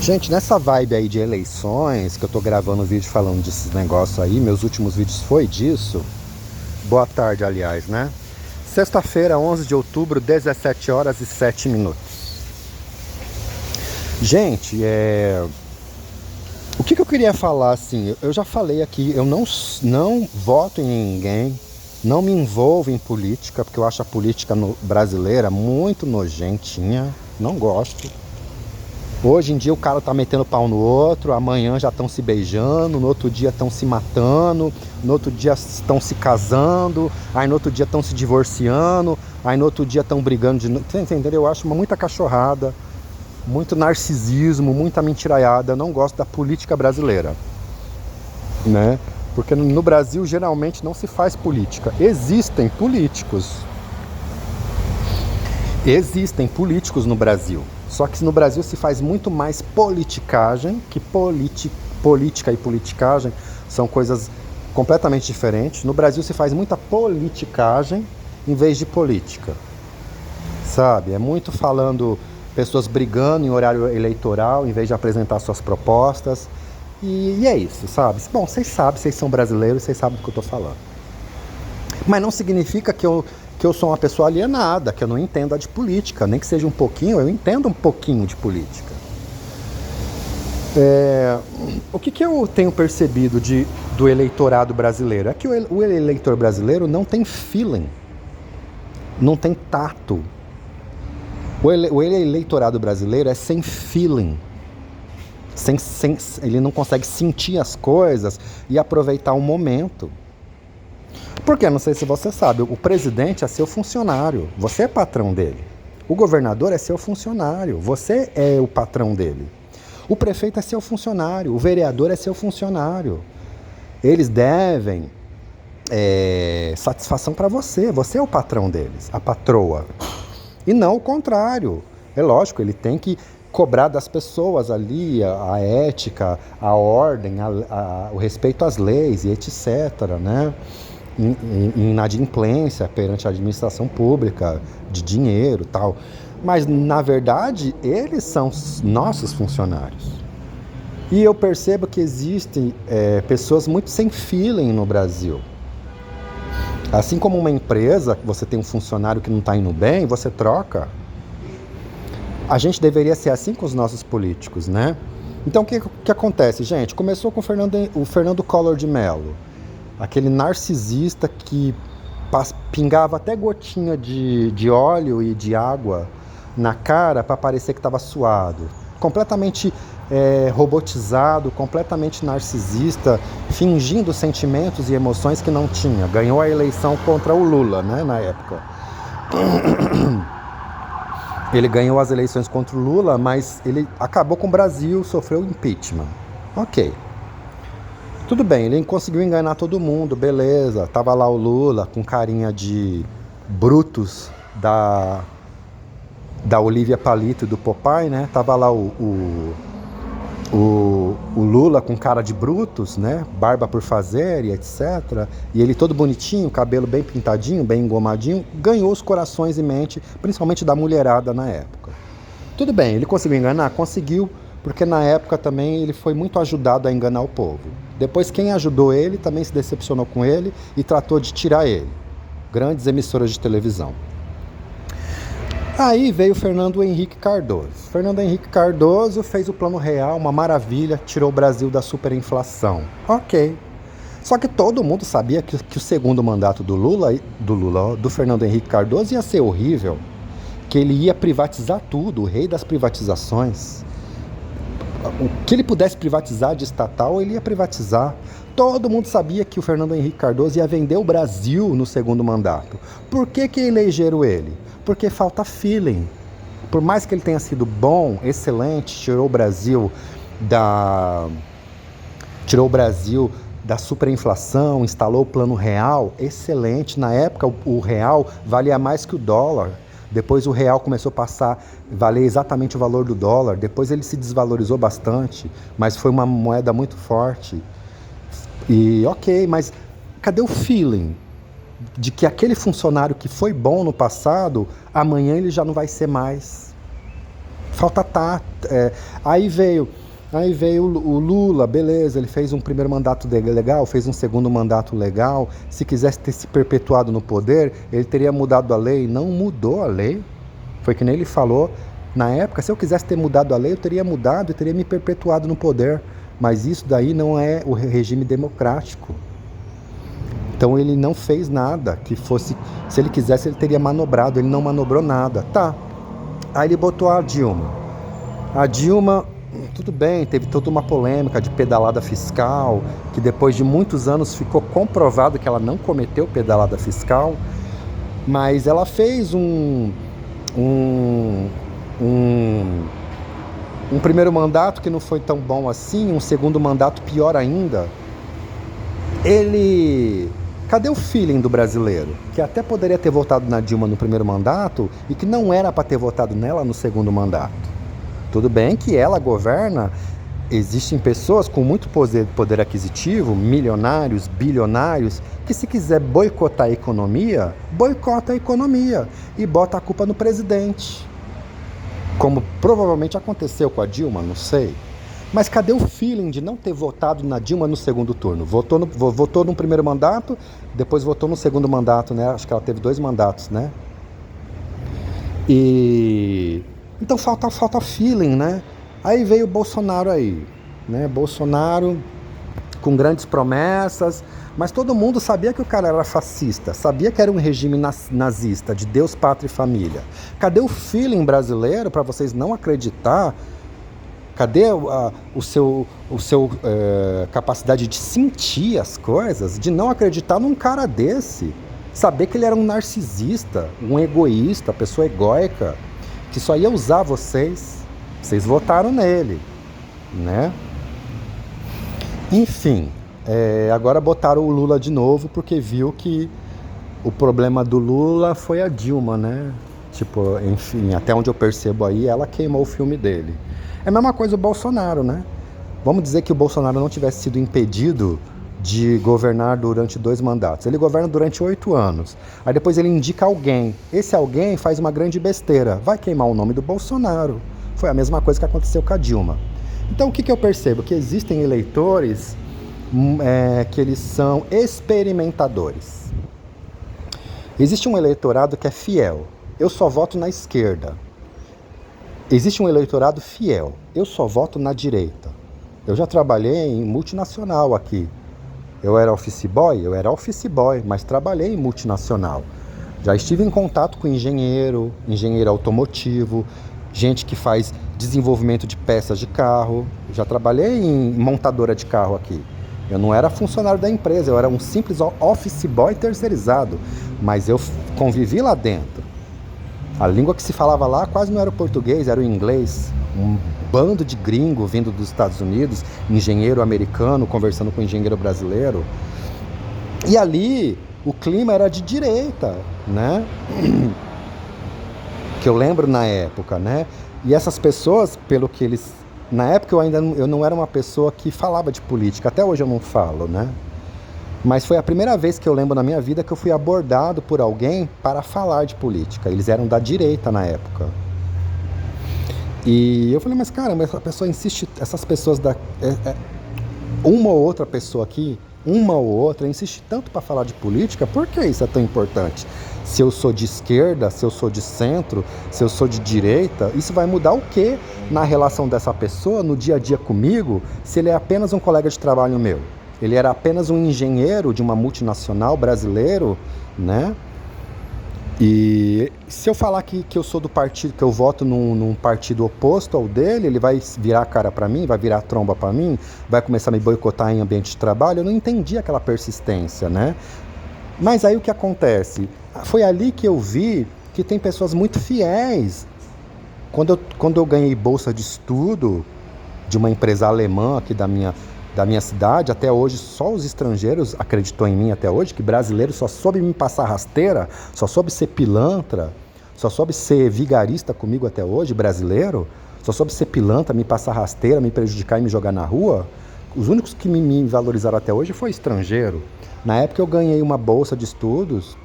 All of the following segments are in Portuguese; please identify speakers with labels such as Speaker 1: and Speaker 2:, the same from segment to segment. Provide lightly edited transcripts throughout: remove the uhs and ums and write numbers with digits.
Speaker 1: Gente, nessa vibe aí de eleições, que eu tô gravando vídeo falando desses negócios aí, meus últimos vídeos foi disso. Boa tarde, aliás, né? Sexta-feira, 11 de outubro, 17 horas e 7 minutos. Gente, o que eu queria falar, assim, eu já falei aqui, eu não voto em ninguém, não me envolvo em política, porque eu acho a política brasileira muito nojentinha, não gosto. Hoje em dia o cara tá metendo pau no outro, amanhã já estão se beijando, no outro dia estão se matando, no outro dia estão se casando, aí no outro dia estão se divorciando, aí no outro dia estão brigando de novo. Você entendeu? Eu acho muita cachorrada, muito narcisismo, muita mentiraiada. Eu não gosto da política brasileira, né? Porque no Brasil geralmente não se faz política. Existem políticos no Brasil. Só que no Brasil se faz muito mais politicagem, que política e politicagem são coisas completamente diferentes. No Brasil se faz muita politicagem em vez de política, sabe? É muito falando pessoas brigando em horário eleitoral em vez de apresentar suas propostas. E é isso, sabe? Bom, vocês sabem, vocês são brasileiros, vocês sabem do que eu tô falando. Mas não significa que eu sou uma pessoa alienada, que eu não entenda de política, nem que seja um pouquinho, eu entendo um pouquinho de política. O que eu tenho percebido do eleitorado brasileiro? É que o eleitor brasileiro não tem feeling, não tem tato. O eleitorado brasileiro é sem feeling. Ele não consegue sentir as coisas e aproveitar o momento. Porque, não sei se você sabe, o presidente é seu funcionário, você é patrão dele. O governador é seu funcionário, você é o patrão dele. O prefeito é seu funcionário, o vereador é seu funcionário. Eles devem satisfação para você, você é o patrão deles, a patroa. E não o contrário. É lógico, ele tem que cobrar das pessoas ali a ética, a ordem, o respeito às leis e etc., né? Inadimplência perante a administração pública, de dinheiro e tal. Mas, na verdade, eles são nossos funcionários. E eu percebo que existem pessoas muito sem feeling no Brasil. Assim como uma empresa, você tem um funcionário que não está indo bem, você troca. A gente deveria ser assim com os nossos políticos, né? Então, o que acontece, gente? Começou com o Fernando Collor de Mello. Aquele narcisista que pingava até gotinha de óleo e de água na cara para parecer que estava suado. Completamente robotizado, completamente narcisista, fingindo sentimentos e emoções que não tinha. Ganhou a eleição contra o Lula, né, na época. Ele ganhou as eleições contra o Lula, mas ele acabou com o Brasil, sofreu impeachment. Ok. Tudo bem, ele conseguiu enganar todo mundo, beleza. Tava lá o Lula com carinha de Brutus da Olivia Palito e do Popeye, né? Tava lá o Lula com cara de Brutus, né? Barba por fazer e etc. E ele todo bonitinho, cabelo bem pintadinho, bem engomadinho, ganhou os corações e mente, principalmente da mulherada na época. Tudo bem, ele conseguiu enganar? Conseguiu, porque na época também ele foi muito ajudado a enganar o povo. Depois quem ajudou ele também se decepcionou com ele e tratou de tirar ele. Grandes emissoras de televisão. Aí veio o Fernando Henrique Cardoso. Fernando Henrique Cardoso fez o Plano Real, uma maravilha, tirou o Brasil da superinflação. Ok. Só que todo mundo sabia que o segundo mandato do Fernando Henrique Cardoso ia ser horrível, que ele ia privatizar tudo, o rei das privatizações. O que ele pudesse privatizar de estatal, ele ia privatizar. Todo mundo sabia que o Fernando Henrique Cardoso ia vender o Brasil no segundo mandato. Por que elegeram ele? Porque falta feeling. Por mais que ele tenha sido bom, excelente, tirou o Brasil da superinflação, instalou o Plano Real, excelente. Na época, o real valia mais que o dólar. Depois o real começou a passar a valer exatamente o valor do dólar. Depois ele se desvalorizou bastante, mas foi uma moeda muito forte. E ok, mas cadê o feeling de que aquele funcionário que foi bom no passado, amanhã ele já não vai ser mais? Falta tato. Aí veio o Lula, beleza, ele fez um primeiro mandato legal, fez um segundo mandato legal. Se quisesse ter se perpetuado no poder, ele teria mudado a lei. Não mudou a lei. Foi que nem ele falou na época, se eu quisesse ter mudado a lei, eu teria mudado e teria me perpetuado no poder. Mas isso daí não é o regime democrático. Então ele não fez nada que fosse... Se ele quisesse, ele teria manobrado. Ele não manobrou nada. Tá. Aí ele botou a Dilma. A Dilma, tudo bem, teve toda uma polêmica de pedalada fiscal, que depois de muitos anos ficou comprovado que ela não cometeu pedalada fiscal, mas ela fez um primeiro mandato que não foi tão bom assim, um segundo mandato pior ainda. Cadê o feeling do brasileiro? Que até poderia ter votado na Dilma no primeiro mandato e que não era para ter votado nela no segundo mandato. Tudo bem que ela governa, existem pessoas com muito poder aquisitivo, milionários, bilionários, que se quiser boicotar a economia, boicota a economia e bota a culpa no presidente. Como provavelmente aconteceu com a Dilma, não sei. Mas cadê o feeling de não ter votado na Dilma no segundo turno? Votou no primeiro mandato, depois votou no segundo mandato, né? Acho que ela teve 2 mandatos, né? Então falta feeling, né? Aí veio o Bolsonaro aí, né? Bolsonaro com grandes promessas, mas todo mundo sabia que o cara era fascista, sabia que era um regime nazista, de Deus, pátria e família. Cadê o feeling brasileiro para vocês não acreditar? Cadê o seu capacidade de sentir as coisas, de não acreditar num cara desse? Saber que ele era um narcisista, um egoísta, pessoa egóica, que só ia usar vocês. Vocês votaram nele, né? Enfim, agora botaram o Lula de novo porque viu que o problema do Lula foi a Dilma, né? Tipo, enfim, até onde eu percebo aí, ela queimou o filme dele. É a mesma coisa o Bolsonaro, né? Vamos dizer que o Bolsonaro não tivesse sido impedido de governar durante 2 mandatos. Ele governa durante 8 anos. Aí depois ele indica alguém. Esse alguém faz uma grande besteira. Vai queimar o nome do Bolsonaro. Foi a mesma coisa que aconteceu com a Dilma. Então o que eu percebo? Que existem eleitores que eles são experimentadores. Existe um eleitorado que é fiel. Eu só voto na esquerda. Existe um eleitorado fiel. Eu só voto na direita. Eu já trabalhei em multinacional aqui. Eu era office boy, mas trabalhei em multinacional. Já estive em contato com engenheiro automotivo, gente que faz desenvolvimento de peças de carro. Já trabalhei em montadora de carro aqui. Eu não era funcionário da empresa, eu era um simples office boy terceirizado, mas eu convivi lá dentro. A língua que se falava lá quase não era o português, era o inglês. Um bando de gringo vindo dos Estados Unidos, engenheiro americano conversando com engenheiro brasileiro. E ali o clima era de direita, né? Que eu lembro na época, né? E essas pessoas, pelo que eles... Na época eu não era uma pessoa que falava de política, até hoje eu não falo, né? Mas foi a primeira vez que eu lembro na minha vida que eu fui abordado por alguém para falar de política. Eles eram da direita na época. E eu falei, mas caramba, essa pessoa insiste, essas pessoas uma ou outra pessoa aqui, uma ou outra, insiste tanto para falar de política, por que isso é tão importante? Se eu sou de esquerda, se eu sou de centro, se eu sou de direita, isso vai mudar o quê na relação dessa pessoa, no dia a dia comigo, se ele é apenas um colega de trabalho meu? Ele era apenas um engenheiro de uma multinacional brasileiro, né? E se eu falar que eu sou do partido, que eu voto num partido oposto ao dele, ele vai virar a cara para mim, vai virar a tromba para mim, vai começar a me boicotar em ambiente de trabalho. Eu não entendi aquela persistência, né? Mas aí o que acontece? Foi ali que eu vi que tem pessoas muito fiéis. Quando eu ganhei bolsa de estudo de uma empresa alemã aqui da minha cidade, até hoje só os estrangeiros acreditou em mim até hoje, que brasileiro só soube me passar rasteira, só soube ser pilantra, só soube ser vigarista comigo até hoje, brasileiro, só soube ser pilantra, me passar rasteira, me prejudicar e me jogar na rua. Os únicos que me valorizaram até hoje foi estrangeiro. Na época eu ganhei uma bolsa de estudos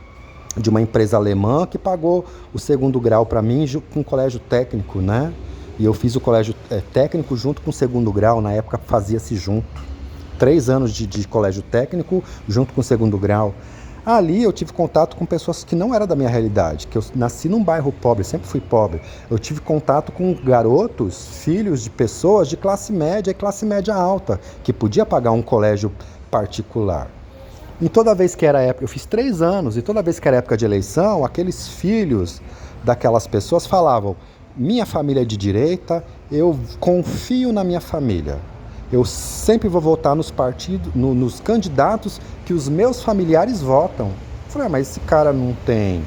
Speaker 1: de uma empresa alemã que pagou o segundo grau para mim com um colégio técnico, né? E eu fiz o colégio técnico junto com o segundo grau, na época fazia-se junto. 3 anos de colégio técnico junto com o segundo grau. Ali eu tive contato com pessoas que não eram da minha realidade, que eu nasci num bairro pobre, sempre fui pobre. Eu tive contato com garotos, filhos de pessoas de classe média e classe média alta, que podia pagar um colégio particular. E toda vez que era época, eu fiz 3 anos, e toda vez que era época de eleição, aqueles filhos daquelas pessoas falavam: minha família é de direita, eu confio na minha família. Eu sempre vou votar nos partidos, nos candidatos que os meus familiares votam. Eu falei, mas esse cara não tem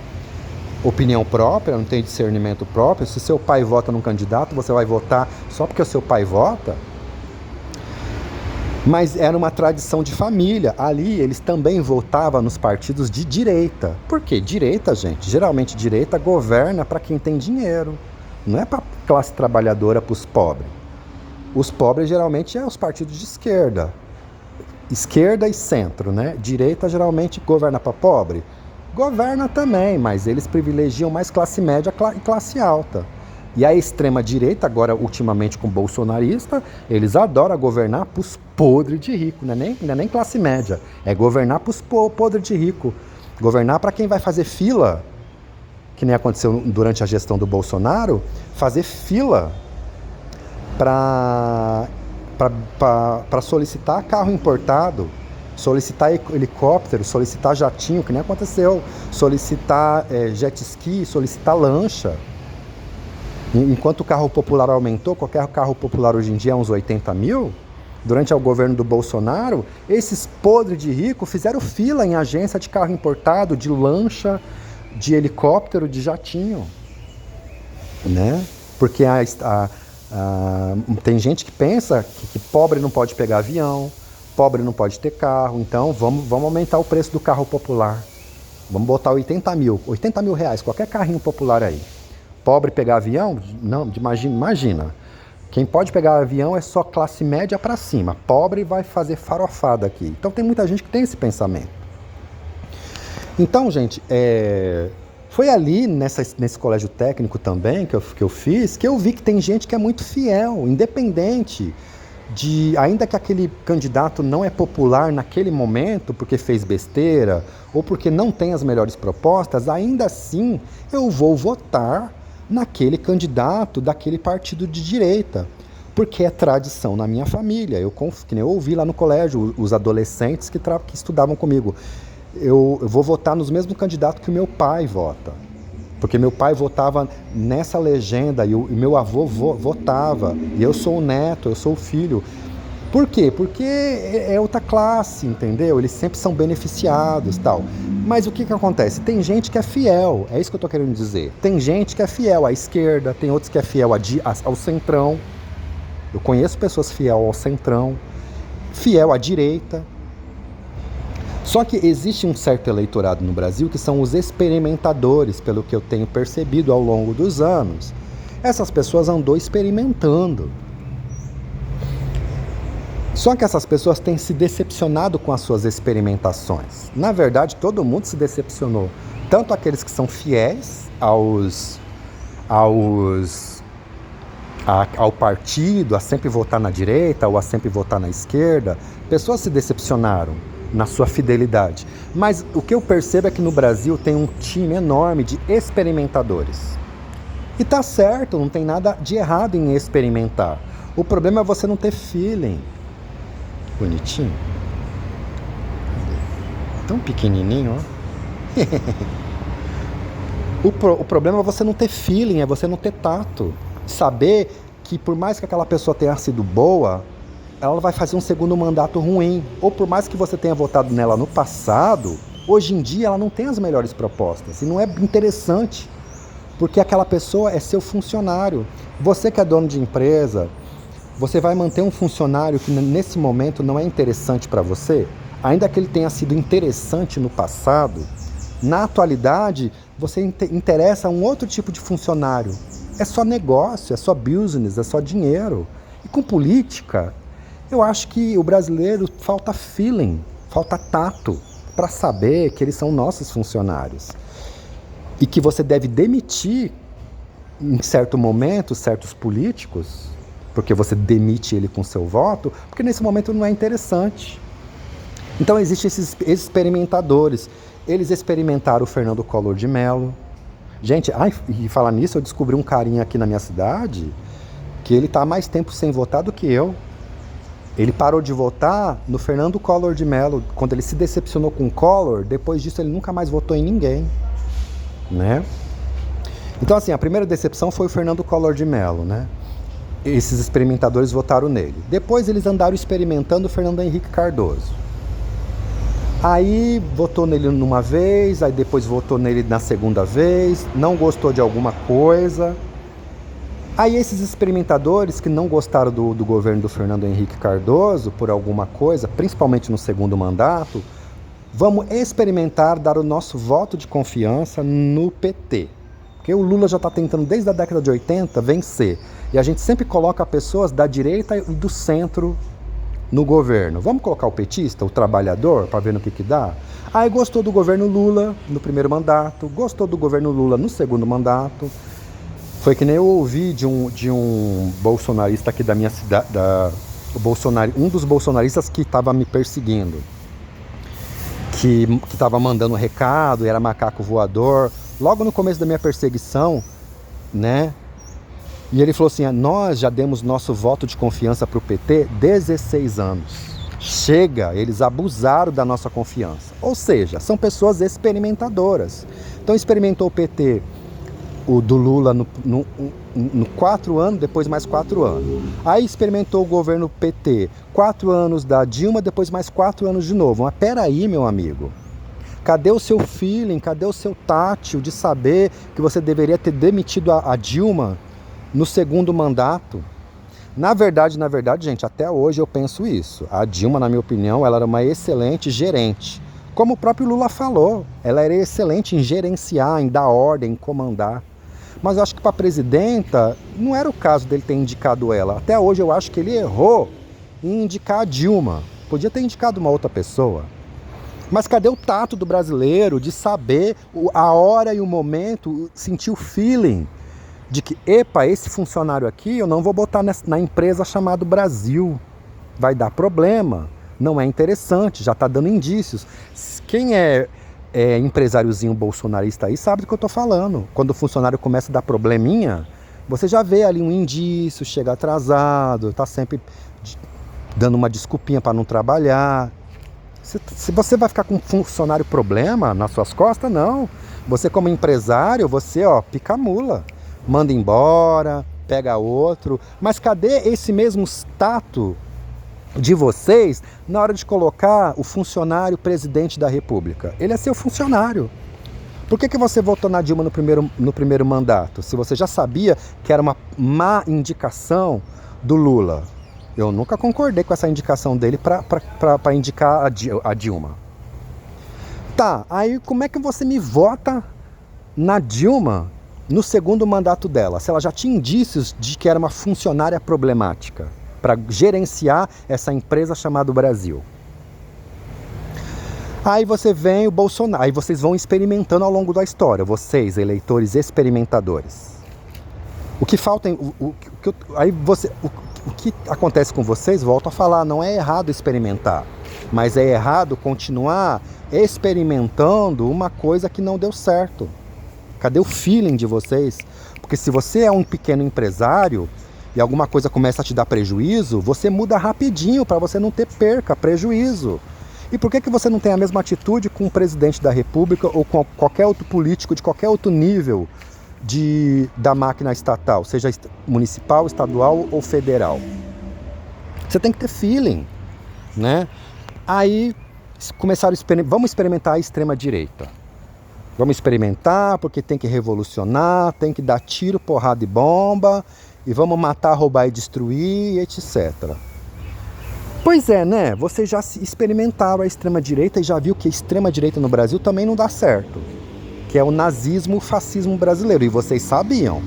Speaker 1: opinião própria, não tem discernimento próprio. Se seu pai vota num candidato, você vai votar só porque o seu pai vota? Mas era uma tradição de família. Ali eles também votavam nos partidos de direita. Por quê? Direita, gente, geralmente direita governa para quem tem dinheiro. Não é para a classe trabalhadora, para os pobres. Os pobres geralmente é os partidos de esquerda. Esquerda e centro, né? Direita geralmente governa para pobre. Governa também, mas eles privilegiam mais classe média e classe alta. E a extrema-direita, agora ultimamente com bolsonarista, eles adoram governar para os podres de rico, não é nem classe média, é governar para os podres de rico. Governar para quem vai fazer fila, que nem aconteceu durante a gestão do Bolsonaro, fazer fila para solicitar carro importado, solicitar helicóptero, solicitar jatinho, que nem aconteceu, solicitar jet ski, solicitar lancha. Enquanto o carro popular aumentou, qualquer carro popular hoje em dia é uns 80 mil, durante o governo do Bolsonaro, esses podres de rico fizeram fila em agência de carro importado, de lancha, de helicóptero, de jatinho, né? Porque tem gente que pensa que pobre não pode pegar avião, pobre não pode ter carro, então vamos aumentar o preço do carro popular. Vamos botar 80 mil reais, qualquer carrinho popular aí. Pobre pegar avião? Não, imagina. Quem pode pegar avião é só classe média para cima. Pobre vai fazer farofada aqui. Então tem muita gente que tem esse pensamento. Então, gente, foi ali nesse colégio técnico também que eu fiz, que eu vi que tem gente que é muito fiel, independente ainda que aquele candidato não é popular naquele momento porque fez besteira ou porque não tem as melhores propostas, ainda assim eu vou votar naquele candidato daquele partido de direita, porque é tradição na minha família. Que nem eu ouvi lá no colégio, os adolescentes que estudavam comigo. Eu vou votar nos mesmos candidatos que o meu pai vota. Porque meu pai votava nessa legenda e meu avô votava. E eu sou o neto, eu sou o filho. Por quê? Porque é outra classe, entendeu? Eles sempre são beneficiados e tal. Mas o que acontece? Tem gente que é fiel, é isso que eu estou querendo dizer. Tem gente que é fiel à esquerda, tem outros que é fiel ao centrão. Eu conheço pessoas fiel ao centrão, fiel à direita. Só que existe um certo eleitorado no Brasil que são os experimentadores, pelo que eu tenho percebido ao longo dos anos. Essas pessoas andam experimentando. Só que essas pessoas têm se decepcionado com as suas experimentações. Na verdade, todo mundo se decepcionou. Tanto aqueles que são fiéis ao partido, a sempre votar na direita ou a sempre votar na esquerda, pessoas se decepcionaram na sua fidelidade. Mas o que eu percebo é que no Brasil tem um time enorme de experimentadores. E tá certo, não tem nada de errado em experimentar. O problema é você não ter feeling. Bonitinho. Tão pequenininho, ó. O problema é você não ter feeling, é você não ter tato. Saber que por mais que aquela pessoa tenha sido boa, ela vai fazer um segundo mandato ruim. Ou por mais que você tenha votado nela no passado, hoje em dia ela não tem as melhores propostas. E não é interessante, porque aquela pessoa é seu funcionário. Você que é dono de empresa, você vai manter um funcionário que nesse momento não é interessante para você? Ainda que ele tenha sido interessante no passado, na atualidade você interessa a um outro tipo de funcionário. É só negócio, é só business, é só dinheiro. E com política, eu acho que o brasileiro falta feeling, falta tato para saber que eles são nossos funcionários. E que você deve demitir em certo momento, certos políticos, porque você demite ele com seu voto, porque nesse momento não é interessante. Então existem esses experimentadores. Eles experimentaram o Fernando Collor de Mello. Gente, e falar nisso, eu descobri um carinha aqui na minha cidade que ele está há mais tempo sem votar do que eu. Ele parou de votar no Fernando Collor de Mello. Quando ele se decepcionou com o Collor, depois disso ele nunca mais votou em ninguém, né? Então, assim, a primeira decepção foi o Fernando Collor de Mello, né? Esses experimentadores votaram nele. Depois eles andaram experimentando o Fernando Henrique Cardoso. Aí votou nele numa vez, aí depois votou nele na segunda vez, não gostou de alguma coisa. Aí esses experimentadores que não gostaram do governo do Fernando Henrique Cardoso por alguma coisa, principalmente no segundo mandato, vamos experimentar dar o nosso voto de confiança no PT. Porque o Lula já está tentando desde a década de 80 vencer. E a gente sempre coloca pessoas da direita e do centro no governo. Vamos colocar o petista, o trabalhador, para ver no que dá? Aí gostou do governo Lula no primeiro mandato, gostou do governo Lula no segundo mandato. Foi que nem eu ouvi de um bolsonarista aqui da minha cidade, um dos bolsonaristas que estava me perseguindo, que estava mandando recado, era macaco voador, logo no começo da minha perseguição, né? E ele falou assim, nós já demos nosso voto de confiança para o PT 16 anos. Chega, eles abusaram da nossa confiança. Ou seja, são pessoas experimentadoras. Então experimentou o PT, o do Lula no 4 anos, depois mais 4 anos. Aí experimentou o governo PT, 4 anos da Dilma, depois mais 4 anos de novo. Mas peraí, meu amigo. Cadê o seu feeling, cadê o seu tátil de saber que você deveria ter demitido a Dilma no segundo mandato? Na verdade, gente, até hoje eu penso isso. A Dilma, na minha opinião, ela era uma excelente gerente. Como o próprio Lula falou, ela era excelente em gerenciar, em dar ordem, em comandar. Mas eu acho que para a presidenta, não era o caso dele ter indicado ela. Até hoje eu acho que ele errou em indicar a Dilma. Podia ter indicado uma outra pessoa. Mas cadê o tato do brasileiro de saber a hora e o momento, sentir o feeling de que, epa, esse funcionário aqui eu não vou botar na empresa chamada Brasil. Vai dar problema, não é interessante, já está dando indícios. Quem é empresáriozinho bolsonarista aí sabe do que eu estou falando. Quando o funcionário começa a dar probleminha, você já vê ali um indício, chega atrasado, está sempre dando uma desculpinha para não trabalhar. Se você vai ficar com um funcionário problema nas suas costas, não. Você como empresário, você pica a mula. Manda embora, pega outro. Mas cadê esse mesmo status de vocês na hora de colocar o funcionário presidente da República? Ele é seu funcionário. Por que você votou na Dilma no primeiro mandato? Se você já sabia que era uma má indicação do Lula. Eu nunca concordei com essa indicação dele para indicar a Dilma. Tá, aí como é que você me vota na Dilma no segundo mandato dela? Se ela já tinha indícios de que era uma funcionária problemática para gerenciar essa empresa chamada Brasil. Aí você vem o Bolsonaro, aí vocês vão experimentando ao longo da história, vocês, eleitores experimentadores. O que falta, o que acontece com vocês, volto a falar, não é errado experimentar, mas é errado continuar experimentando uma coisa que não deu certo. Cadê o feeling de vocês? Porque se você é um pequeno empresário e alguma coisa começa a te dar prejuízo, você muda rapidinho para você não ter prejuízo. E por que você não tem a mesma atitude com o presidente da República ou com qualquer outro político de qualquer outro nível da máquina estatal, seja municipal, estadual ou federal? Você tem que ter feeling, né? Aí começaram vamos experimentar a extrema-direita. Vamos experimentar porque tem que revolucionar, tem que dar tiro, porrada e bomba, e vamos matar, roubar e destruir, etc. Pois é, né? Vocês já experimentaram a extrema-direita e já viu que a extrema-direita no Brasil também não dá certo. Que é o nazismo, o fascismo brasileiro. E vocês sabiam.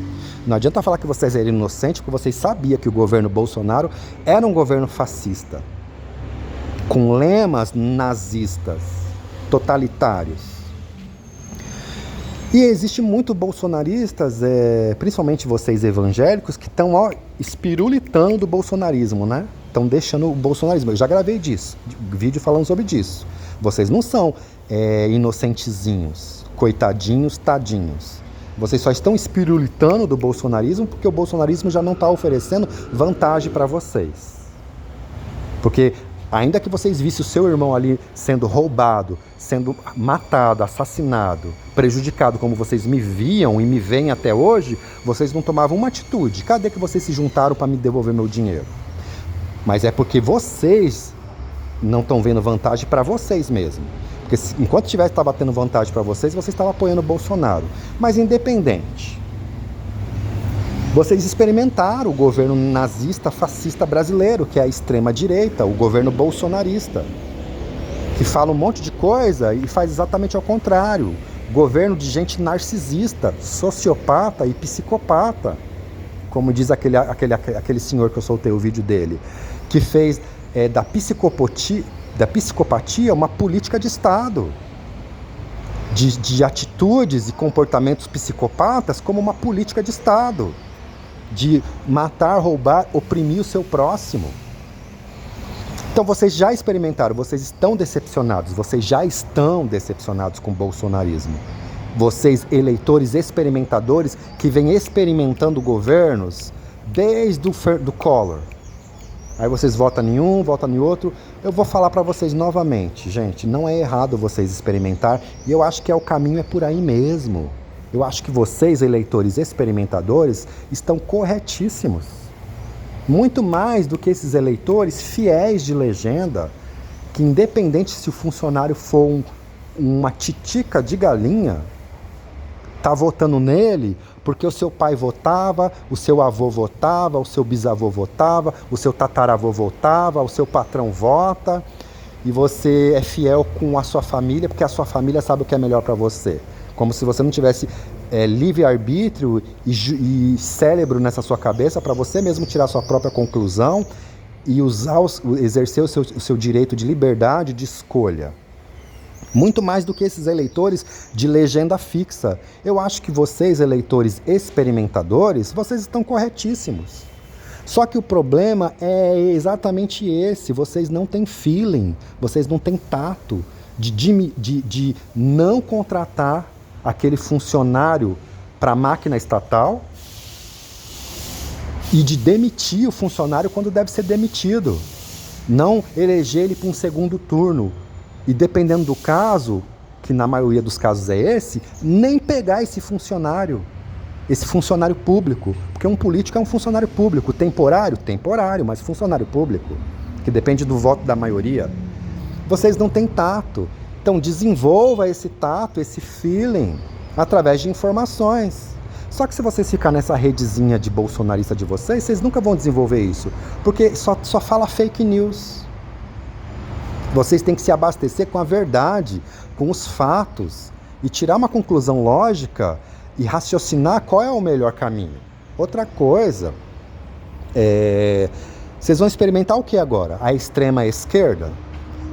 Speaker 1: Não adianta falar que vocês eram inocentes, porque vocês sabiam que o governo Bolsonaro era um governo fascista. Com lemas nazistas, totalitários. E existe muito bolsonaristas, principalmente vocês evangélicos, que estão espirulitando do bolsonarismo, né? Estão deixando o bolsonarismo. Eu já gravei disso, vídeo falando sobre disso. Vocês não são inocentezinhos, coitadinhos, tadinhos. Vocês só estão espirulitando do bolsonarismo porque o bolsonarismo já não está oferecendo vantagem para vocês. Porque ainda que vocês vissem o seu irmão ali sendo roubado, sendo matado, assassinado, prejudicado como vocês me viam e me veem até hoje, vocês não tomavam uma atitude. Cadê que vocês se juntaram para me devolver meu dinheiro? Mas é porque vocês não estão vendo vantagem para vocês mesmos. Porque enquanto estava batendo vantagem para vocês, vocês estavam apoiando o Bolsonaro. Mas independente. Vocês experimentaram o governo nazista, fascista brasileiro, que é a extrema-direita, o governo bolsonarista, que fala um monte de coisa e faz exatamente ao contrário. Governo de gente narcisista, sociopata e psicopata, como diz aquele senhor que eu soltei o vídeo dele, que fez da psicopatia uma política de Estado, de atitudes e comportamentos psicopatas como uma política de Estado, de matar, roubar, oprimir o seu próximo. Então vocês já experimentaram, vocês estão decepcionados com o bolsonarismo. Vocês, eleitores experimentadores, que vêm experimentando governos desde do Collor. Aí vocês votam em um, votam em outro. Eu vou falar para vocês novamente, gente, não é errado vocês experimentar, e eu acho que o caminho é por aí mesmo. Eu acho que vocês, eleitores experimentadores, estão corretíssimos. Muito mais do que esses eleitores fiéis de legenda, que independente se o funcionário for uma titica de galinha, tá votando nele porque o seu pai votava, o seu avô votava, o seu bisavô votava, o seu tataravô votava, o seu patrão vota, e você é fiel com a sua família porque a sua família sabe o que é melhor para você. Como se você não tivesse livre-arbítrio e cérebro nessa sua cabeça para você mesmo tirar sua própria conclusão e exercer o seu direito de liberdade, de escolha. Muito mais do que esses eleitores de legenda fixa. Eu acho que vocês, eleitores experimentadores, vocês estão corretíssimos. Só que o problema é exatamente esse. Vocês não têm feeling, vocês não têm tato de não contratar aquele funcionário para a máquina estatal e de demitir o funcionário quando deve ser demitido. Não eleger ele para um segundo turno. E dependendo do caso, que na maioria dos casos é esse, nem pegar esse funcionário público. Porque um político é um funcionário público. Temporário, mas funcionário público, que depende do voto da maioria. Vocês não têm tato. Então desenvolva esse tato, esse feeling, através de informações. Só que se vocês ficarem nessa redezinha de bolsonarista de vocês nunca vão desenvolver isso. Porque só fala fake news. Vocês têm que se abastecer com a verdade, com os fatos, e tirar uma conclusão lógica e raciocinar qual é o melhor caminho. Outra coisa, vocês vão experimentar o que agora? A extrema esquerda?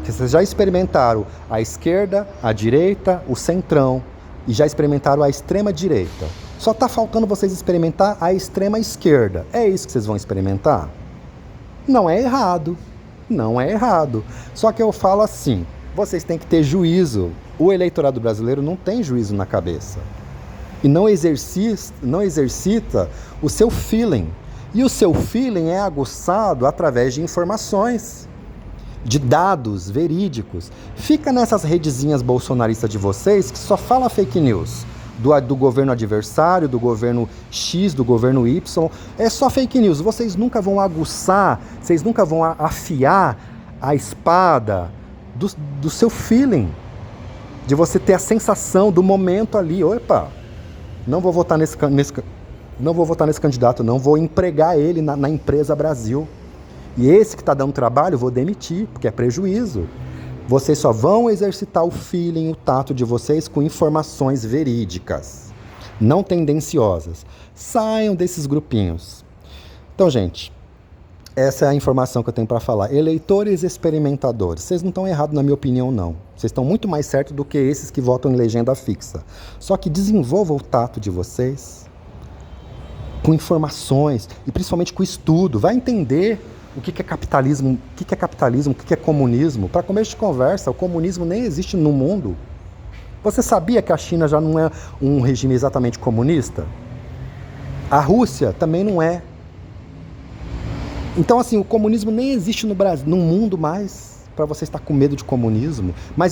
Speaker 1: Vocês já experimentaram a esquerda, a direita, o centrão, e já experimentaram a extrema direita. Só está faltando vocês experimentar a extrema esquerda. É isso que vocês vão experimentar? Não é errado. Não é errado. Só que eu falo assim, vocês têm que ter juízo. O eleitorado brasileiro não tem juízo na cabeça. E não exercita o seu feeling. E o seu feeling é aguçado através de informações, de dados verídicos. Fica nessas redezinhas bolsonaristas de vocês que só fala fake news. Do governo adversário, do governo X, do governo Y, é só fake news. Vocês nunca vão aguçar, vocês nunca vão afiar a espada do seu feeling, de você ter a sensação do momento ali, opa, não vou votar nesse candidato, não vou empregar ele na empresa Brasil. E esse que está dando trabalho, vou demitir, porque é prejuízo. Vocês só vão exercitar o feeling, o tato de vocês com informações verídicas, não tendenciosas. Saiam desses grupinhos. Então, gente, essa é a informação que eu tenho para falar. Eleitores experimentadores, vocês não estão errados na minha opinião, não. Vocês estão muito mais certos do que esses que votam em legenda fixa. Só que desenvolva o tato de vocês com informações e principalmente com estudo. Vai entender o que é capitalismo, o que é comunismo. Para começo de conversa, o comunismo nem existe no mundo. Você sabia que a China já não é um regime exatamente comunista? A Rússia também não é. Então, assim, o comunismo nem existe no Brasil, no mundo mais, para você estar com medo de comunismo. Mas